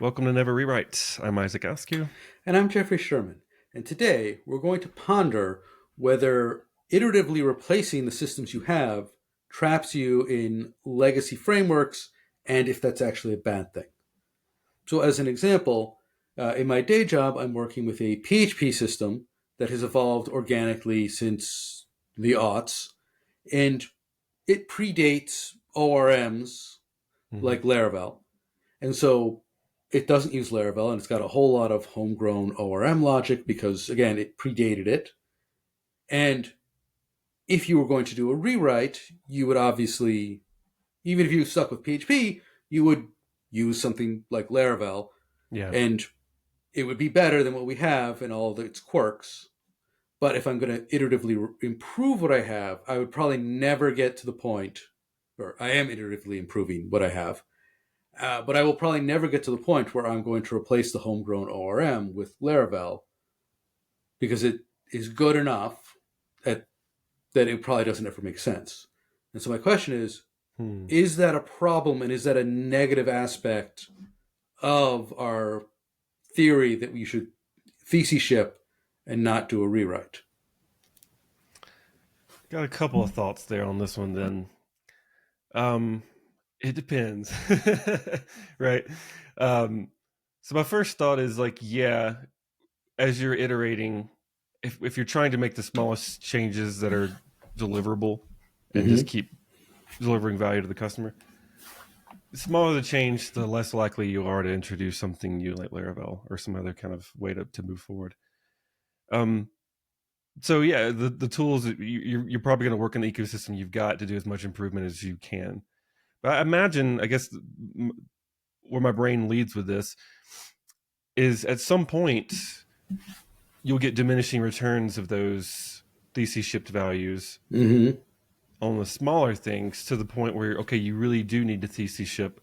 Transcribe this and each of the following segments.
Welcome to Never Rewrite. I'm Isaac Askew. And I'm Jeffrey Sherman. And today we're going to ponder whether iteratively replacing the systems you have traps you in legacy frameworks and if that's actually a bad thing. So, as an example, in my day job, I'm working with a PHP system that has evolved organically since the aughts, and it predates ORMs Hmm. like Laravel. And so it doesn't use Laravel, and it's got a whole lot of homegrown ORM logic because, again, it predated it. And if you were going to do a rewrite, you would obviously, even if you stuck with PHP, you would use something like Laravel, Yeah. and it would be better than what we have and all of its quirks. But if I'm going to iteratively improve what I have, I would probably never get to the point, or I am iteratively improving what I have, but I will probably never get to the point where I'm going to replace the homegrown ORM with Laravel because it is good enough at, that it probably doesn't ever make sense. And so my question Hmm. is that a problem and is that a negative aspect of our theory that we should thesis ship and not do a rewrite? Got a couple of thoughts there on this one then. Um, it depends. Right. Um, so my first thought is like, yeah, as you're iterating, if you're trying to make the smallest changes that are deliverable and just Mm-hmm. keep delivering value to the customer, the smaller the change, the less likely you are to introduce something new like Laravel or some other kind of way to move forward. Um, so yeah, the tools you're probably going to work in the ecosystem you've got to do as much improvement as you can. But I imagine, I guess, where my brain leads with this is at some point you'll get diminishing returns of those thesis shipped values Mm-hmm. on the smaller things to the point where okay, you really do need to thesis ship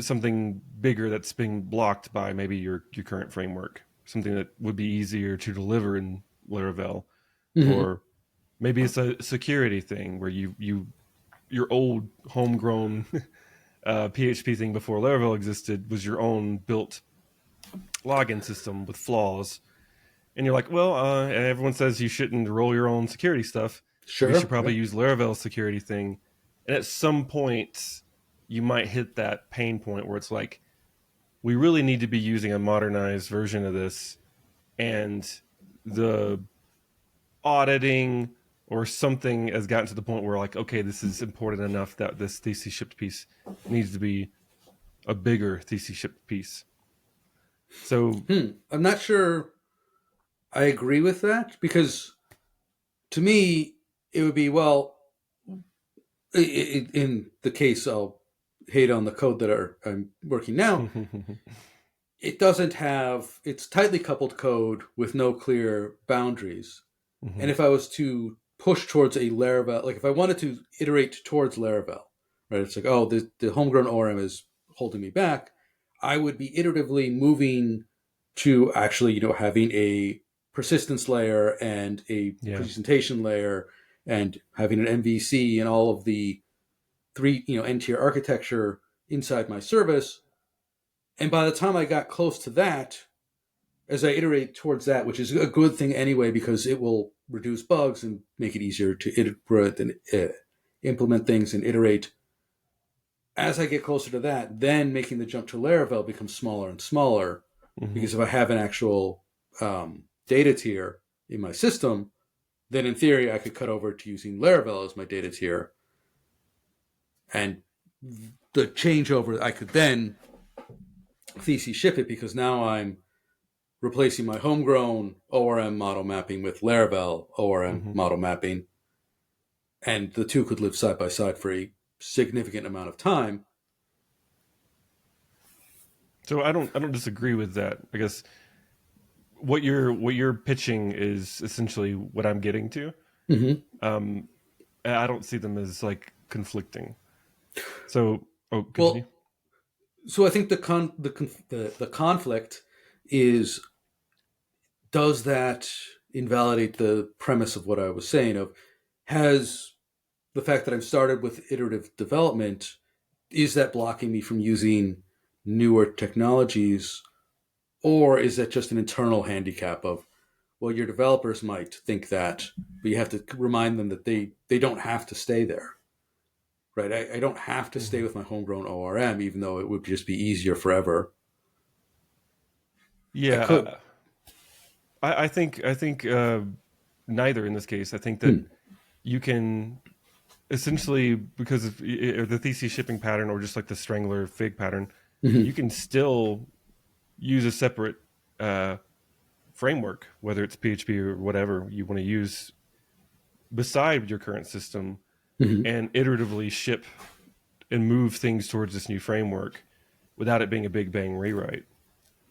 something bigger that's being blocked by maybe your current framework, something that would be easier to deliver in Laravel, Mm-hmm. or maybe it's a security thing where your old homegrown PHP thing before Laravel existed was your own built login system with flaws, and you're like, well, everyone says you shouldn't roll your own security stuff. We should Sure. probably Yep. use Laravel's security thing, and at some point you might hit that pain point where it's like we really need to be using a modernized version of this, and the auditing or something has gotten to the point where like okay, this is important enough that this thesis shipped piece needs to be a bigger thesis shipped piece. So I'm not sure I agree with that because to me, it would be, well, in the case I'll hate on the code that I'm working now, it doesn't have, it's tightly coupled code with no clear boundaries. And if I was to push towards a Laravel, like if I wanted to iterate towards Laravel, right, it's like, oh, the homegrown ORM is holding me back. I would be iteratively moving to actually, having a persistence layer and a yeah. presentation layer and having an MVC and all of the three, n tier architecture inside my service. And by the time I got close to that, as I iterate towards that, which is a good thing anyway, because it will reduce bugs and make it easier to iterate and implement things and iterate. As I get closer to that, then making the jump to Laravel becomes smaller and smaller, Hmm. because if I have an actual data tier in my system, then in theory I could cut over to using Laravel as my data tier, and the changeover I could then thesis ship it because now I'm replacing my homegrown ORM model mapping with Laravel ORM Hmm. model mapping, and the two could live side by side for a significant amount of time. So I don't disagree with that. I guess what you're pitching is essentially what I'm getting to. Mm-hmm. Um, I don't see them as like conflicting. So oh, continue. Well, so I think the conflict is, does that invalidate the premise of what I was saying? Of, has the fact that I've started with iterative development, is that blocking me from using newer technologies, or is that just an internal handicap of, well, your developers might think that, but you have to remind them that they don't have to stay there, right? I don't have to stay Mm-hmm. with my homegrown ORM, even though it would just be easier forever. I could. Yeah, I think neither in this case. I think that Hmm. you can essentially, because of the thesis shipping pattern or just like the Strangler Fig pattern, you Mm-hmm. can still use a separate uh, framework, whether it's PHP or whatever you want to use beside your current system, Mm-hmm. and iteratively ship and move things towards this new framework without it being a big bang rewrite.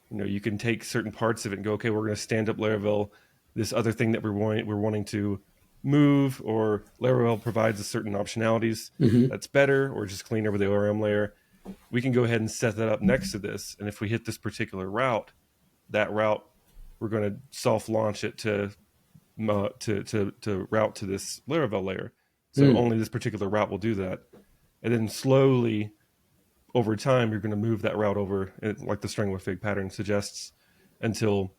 You can take certain parts of it and go, okay, we're going to stand up Laravel, this other thing that we're wanting to move, or Laravel provides a certain optionalities Mm-hmm. that's better or just clean over the ORM layer. We can go ahead and set that up next to this, and if we hit this particular route, that route we're going to soft launch it to route to this Laravel layer. So Mm. only this particular route will do that, and then slowly over time you're going to move that route over, like the Strangler Fig pattern suggests, until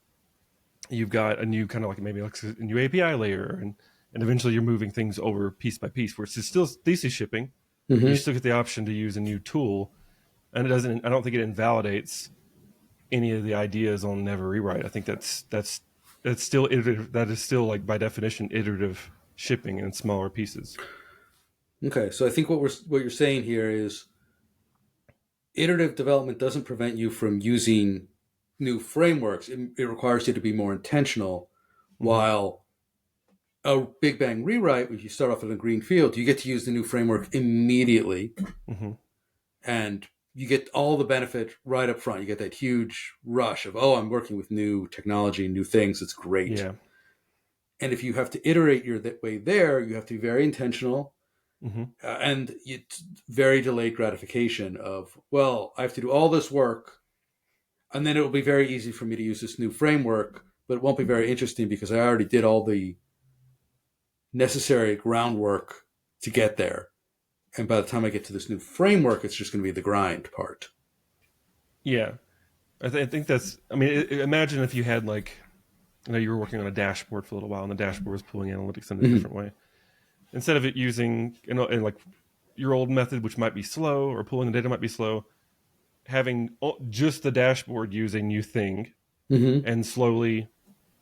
you've got a new kind of like maybe like a new API layer, and eventually you're moving things over piece by piece, where it's still thesis shipping. You Mm-hmm. still get the option to use a new tool, and it doesn't. I don't think it invalidates any of the ideas on never rewrite. I think that's still iterative. That is still like by definition iterative shipping in smaller pieces. Okay, so I think what you're saying here is iterative development doesn't prevent you from using new frameworks. It requires you to be more intentional. Mm-hmm. While a big bang rewrite, if you start off in a green field, you get to use the new framework immediately, Mm-hmm. and you get all the benefit right up front. You get that huge rush of, oh, I'm working with new technology, new things. It's great. Yeah. And if you have to iterate your way there, you have to be very intentional, Mm-hmm. and it's very delayed gratification of, well, I have to do all this work, and then it will be very easy for me to use this new framework, but it won't be very interesting because I already did all the necessary groundwork to get there. And by the time I get to this new framework, it's just going to be the grind part. Yeah. I think that's. I mean, imagine if you had like, you were working on a dashboard for a little while, and the dashboard was pulling analytics in a Mm-hmm. different way. Instead of it using, in like your old method, which might be slow, or pulling the data might be slow, having just the dashboard use a new thing Mm-hmm. and slowly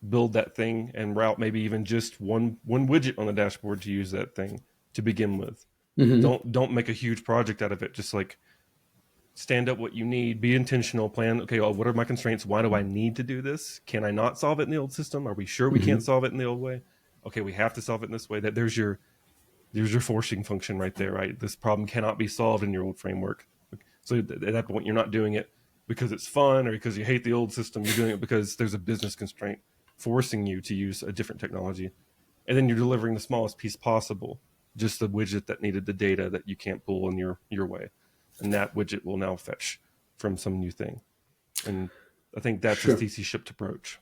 build that thing and route maybe even just one widget on the dashboard to use that thing to begin with. Mm-hmm. Don't make a huge project out of it. Just like stand up what you need, be intentional, plan, okay, well, what are my constraints? Why do I need to do this? Can I not solve it in the old system? Are we sure we Mm-hmm. can't solve it in the old way? Okay, we have to solve it in this way. That there's your forcing function right there, right? This problem cannot be solved in your old framework. So at that point, you're not doing it because it's fun or because you hate the old system. You're doing it because there's a business constraint forcing you to use a different technology. And then you're delivering the smallest piece possible, just the widget that needed the data that you can't pull in your way. And that widget will now fetch from some new thing. And I think that's a Sure. thesis shipped approach.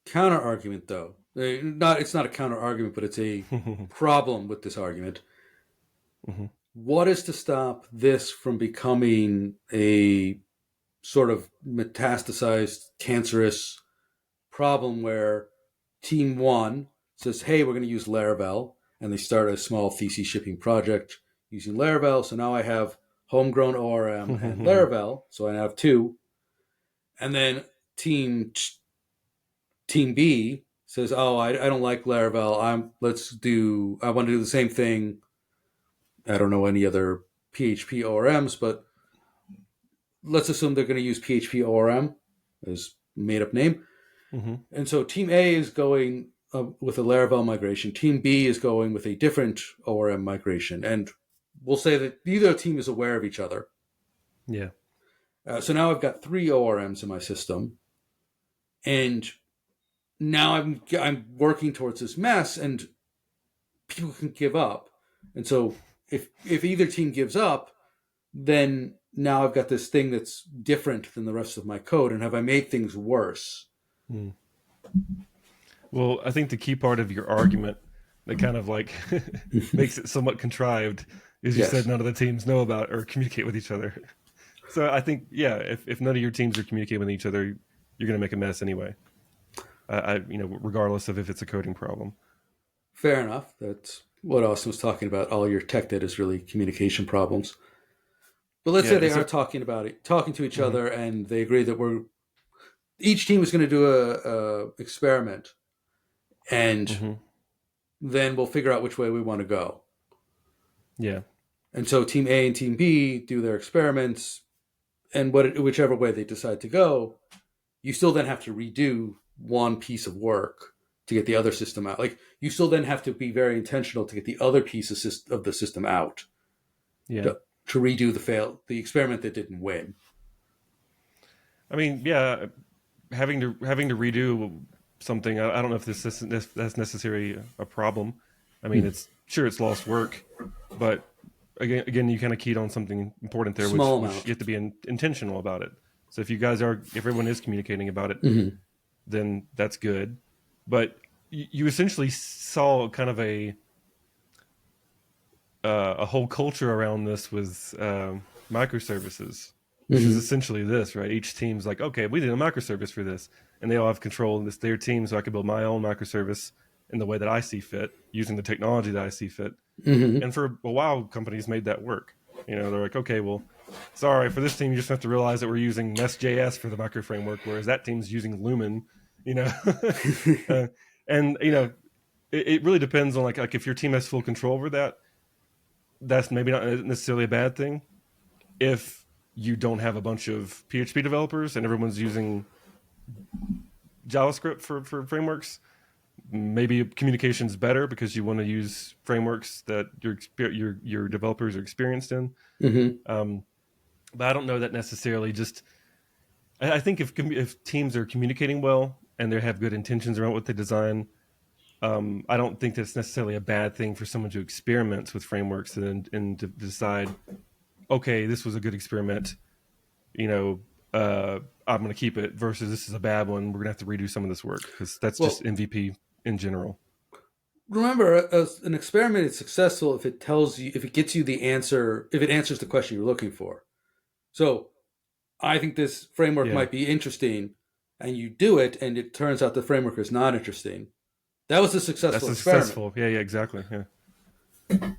Counter argument, though, not it's not a counter argument, but it's a Mm-hmm. problem with this argument. What is to stop this from becoming a sort of metastasized, cancerous problem where team one says, hey, we're going to use Laravel, and they start a small thesis shipping project using Laravel. So now I have homegrown ORM and Laravel, so I have two. And then team team B says, oh, I don't like Laravel. I want to do the same thing. I don't know any other PHP ORMs, but let's assume they're going to use PHP ORM as made up name. Mm-hmm. And so Team A is going with a Laravel migration. Team B is going with a different ORM migration. And we'll say that neither team is aware of each other. Yeah. So now I've got three ORMs in my system. And now I'm working towards this mess, and people can give up. And so if either team gives up, then now I've got this thing that's different than the rest of my code. And have I made things worse? Mm. Well, I think the key part of your argument that kind of like makes it somewhat contrived is you said Yes. none of the teams know about or communicate with each other. So I think, yeah, if none of your teams are communicating with each other, you're going to make a mess anyway. Regardless of if it's a coding problem. Fair enough. That's what Austin was talking about. All your tech debt is really communication problems. But let's Yeah. say they Is are there? talking about it, talking to each Mm-hmm, other, and they agree that each team is going to do a experiment, and mm-hmm. then we'll figure out which way we want to go. Yeah. And so Team A and Team B do their experiments, and whichever way they decide to go, you still then have to redo one piece of work to get the other system out. Like you still then have to be very intentional to get the other piece of the system out Yeah. to redo the experiment that didn't win. I mean, yeah, having to redo something. I don't know if that's necessarily a problem. I mean, it's lost work, but again, you kind of keyed on something important there, Small which you amount. have to be intentional about it. So if everyone is communicating about it, Mm-hmm. then that's good. But you essentially saw kind of a whole culture around this with microservices, which is Mm-hmm. essentially this, right? Each team's like, okay, we need a microservice for this, and they all have control of this their team, so I can build my own microservice in the way that I see fit, using the technology that I see fit. Mm-hmm. And for a while, companies made that work. They're like, okay, well, sorry, for this team, you just have to realize that we're using Nest.js for the micro framework, whereas that team's using Lumen. You know, uh, and it really depends on like if your team has full control over that, that's maybe not necessarily a bad thing. If you don't have a bunch of PHP developers and everyone's using JavaScript for frameworks, maybe communication's better because you want to use frameworks that your developers are experienced in. Mm-hmm. Um, but I don't know that necessarily. Just I think if teams are communicating well and they have good intentions around what they design, I don't think that's necessarily a bad thing for someone to experiment with frameworks and to decide, okay, this was a good experiment. You know, I'm going to keep it versus this is a bad one. We're going to have to redo some of this work because that's just Well, MVP in general. remember, an experiment is successful if it gets you the answer, if it answers the question you're looking for. So I think this framework Yeah, might be interesting, and you do it, and it turns out the framework is not interesting. That was a that's successful a experiment. successful. Yeah, exactly. Yeah.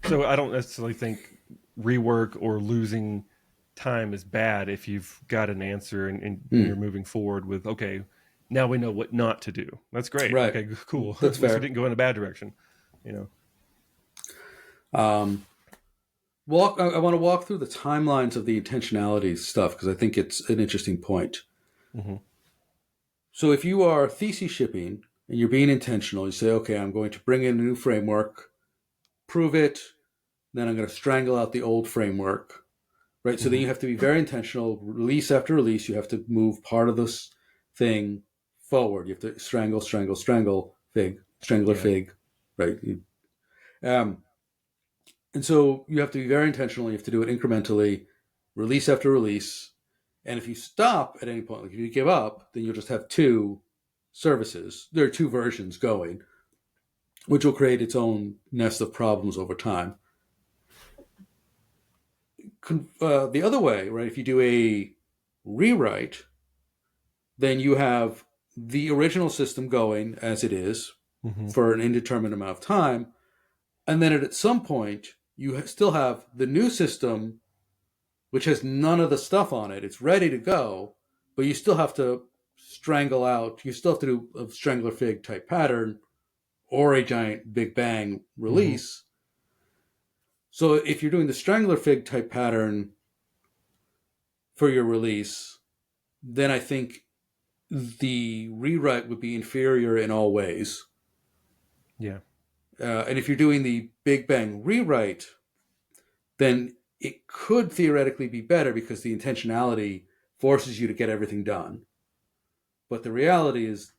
So I don't necessarily think rework or losing time is bad if you've got an answer and you're Hmm. moving forward with, okay, now we know what not to do. That's great. Right. Okay, cool. That's At least we fair. didn't go in a bad direction. You know. Um, I want to walk through the timelines of the intentionality stuff because I think it's an interesting point. Mm-hmm. So if you are thesis shipping and you're being intentional, you say, okay, I'm going to bring in a new framework, prove it, then I'm going to strangle out the old framework, right? So then Mm-hmm. you have to be very intentional. Release after release, you have to move part of this thing forward. You have to strangle fig, strangler Yeah. fig, right? Um, and so you have to be very intentional. You have to do it incrementally, release after release. And if you stop at any point, like if you give up, then you'll just have two services. There are two versions going, which will create its own nest of problems over time. The other way, right? If you do a rewrite, then you have the original system going as it is Mm-hmm. for an indeterminate amount of time. And then at some point, you still have the new system, which has none of the stuff on it. It's ready to go, but you still have to you still have to do a Strangler Fig type pattern or a giant Big Bang Mm-hmm. release. So if you're doing the Strangler Fig type pattern for your release, then I think the rewrite would be inferior in all ways. Yeah. And if you're doing the Big Bang rewrite, then it could theoretically be better because the intentionality forces you to get everything done. But the reality is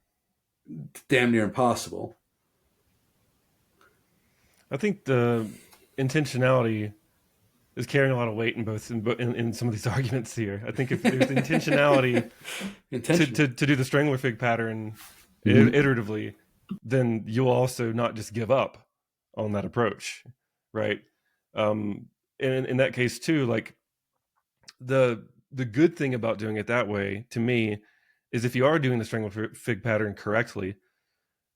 damn near impossible. I think the intentionality is carrying a lot of weight in in some of these arguments here. I think if there's intentionality Intentional. to do the strangler fig pattern Mm-hmm. iteratively, then you'll also not just give up on that approach, right? In that case too, like the the good thing about doing it that way, to me, is if you are doing the Strangler Fig pattern correctly,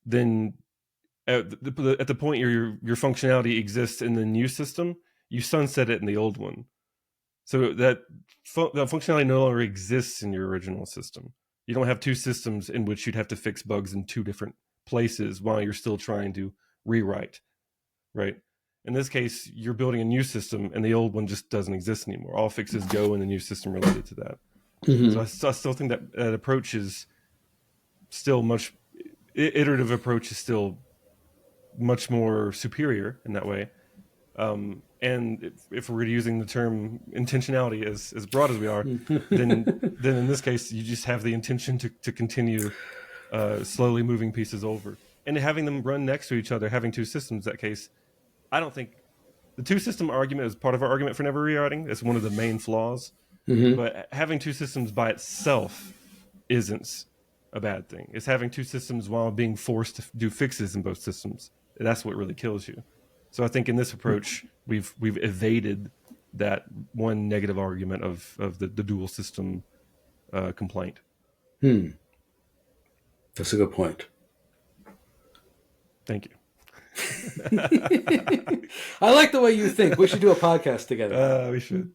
then at the point your functionality exists in the new system, you sunset it in the old one. So that functionality no longer exists in your original system. You don't have two systems in which you'd have to fix bugs in two different places while you're still trying to rewrite, right? In this case, you're building a new system and the old one just doesn't exist anymore. All fixes go in the new system related to that. Mm-hmm. So I still think that approach is still iterative approach is still much more superior in that way. And if we're using the term intentionality as broad as we are, then in this case, you just have the intention to continue slowly moving pieces over. And having them run next to each other, having two systems, in that case, I don't think the two system argument is part of our argument for never rewriting. It's one of the main flaws. Mm-hmm. But having two systems by itself isn't a bad thing. It's having two systems while being forced to do fixes in both systems. That's what really kills you. So I think in this approach, we've evaded that one negative argument of the dual system complaint. That's a good point. Thank you. I like the way you think. We should do a podcast together. We should.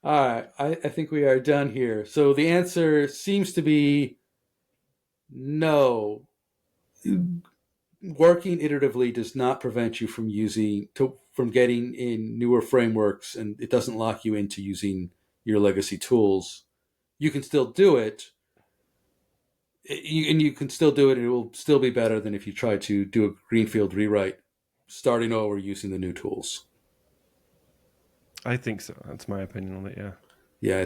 All right. I think we are done here. So the answer seems to be no. Working iteratively does not prevent you from getting in newer frameworks, and it doesn't lock you into using your legacy tools. You can still do it, and you can still do it, and it will still be better than if you try to do a greenfield rewrite, starting over using the new tools. I think so. That's my opinion on it, yeah. Yeah,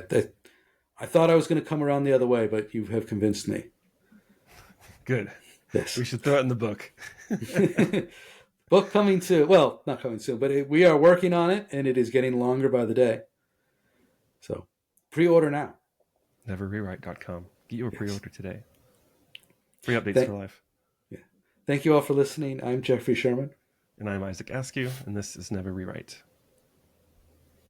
I thought I was going to come around the other way, but you have convinced me. Good. Yes. We should throw it in the book. Book coming soon. Well, not coming soon, but we are working on it, and it is getting longer by the day. So, pre-order now. Neverrewrite.com. Get your pre-order today. Free updates for life. Yeah. Thank you all for listening. I'm Jeffrey Sherman. And I'm Isaac Askew, and this is Never Rewrite.